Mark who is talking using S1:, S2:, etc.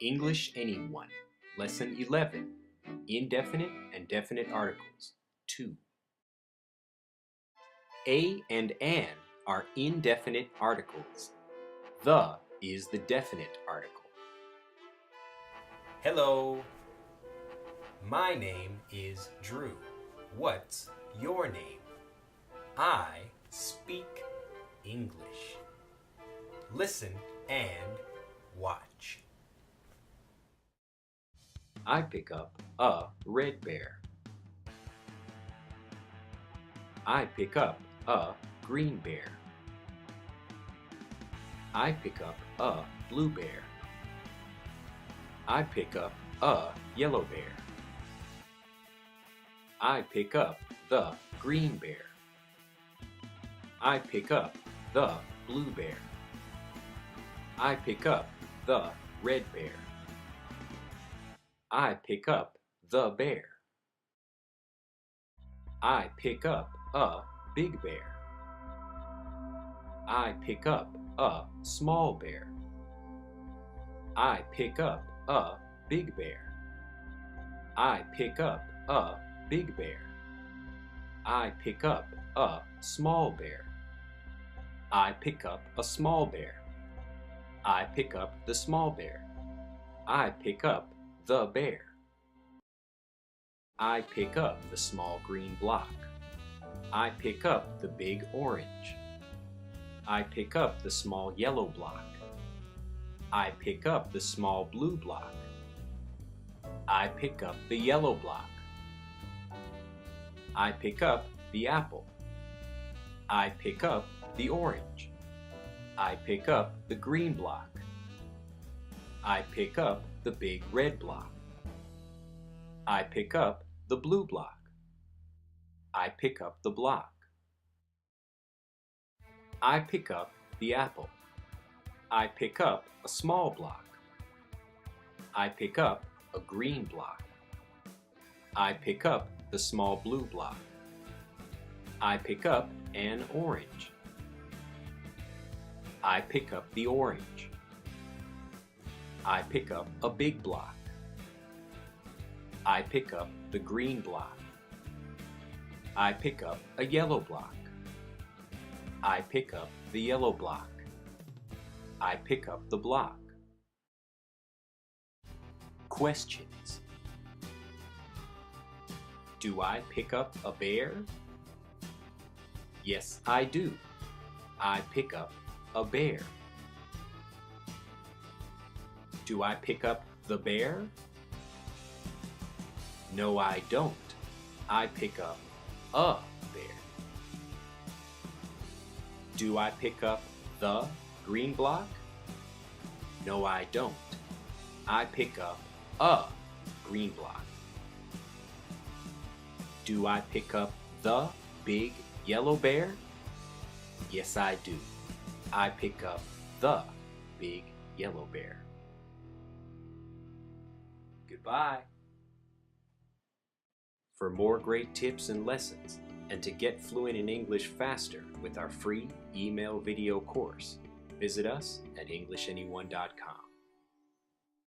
S1: English Anyone, Lesson 11, Indefinite and Definite Articles, 2. A and an are indefinite articles. The is the definite article. Hello. My name is Drew. What's your name? I speak English. Listen and watch. I pick up a red bear. I pick up a green bear. I pick up a blue bear. I pick up a yellow bear. I pick up the green bear. I pick up the blue bear. I pick up the red bear. I pick up the bear. I pick up a big bear. I pick up a small bear. I pick up a big bear. I pick up a big bear. I pick up a small bear. I pick up a small bear. I pick up the small bear. I pick up the bear. I pick up the small green block. I pick up the big orange. I pick up the small yellow block. I pick up the small blue block. I pick up the yellow block. I pick up the apple. I pick up the orange. I pick up the green block. I pick up the big red block. I pick up the blue block. I pick up the block. I pick up the apple. I pick up a small block. I pick up a green block. I pick up the small blue block. I pick up an orange. I pick up the orange. I pick up a big block. I pick up the green block. I pick up a yellow block. I pick up the yellow block. I pick up the block. Questions. Do I pick up a bear? Yes, I do. I pick up a bear. Do I pick up the bear? No, I don't. I pick up a bear. Do I pick up the green block? No, I don't. I pick up a green block. Do I pick up the big yellow bear? Yes, I do. I pick up the big yellow bear. Goodbye. For more great tips and lessons, and to get fluent in English faster with our free email video course, visit us at EnglishAnyone.com.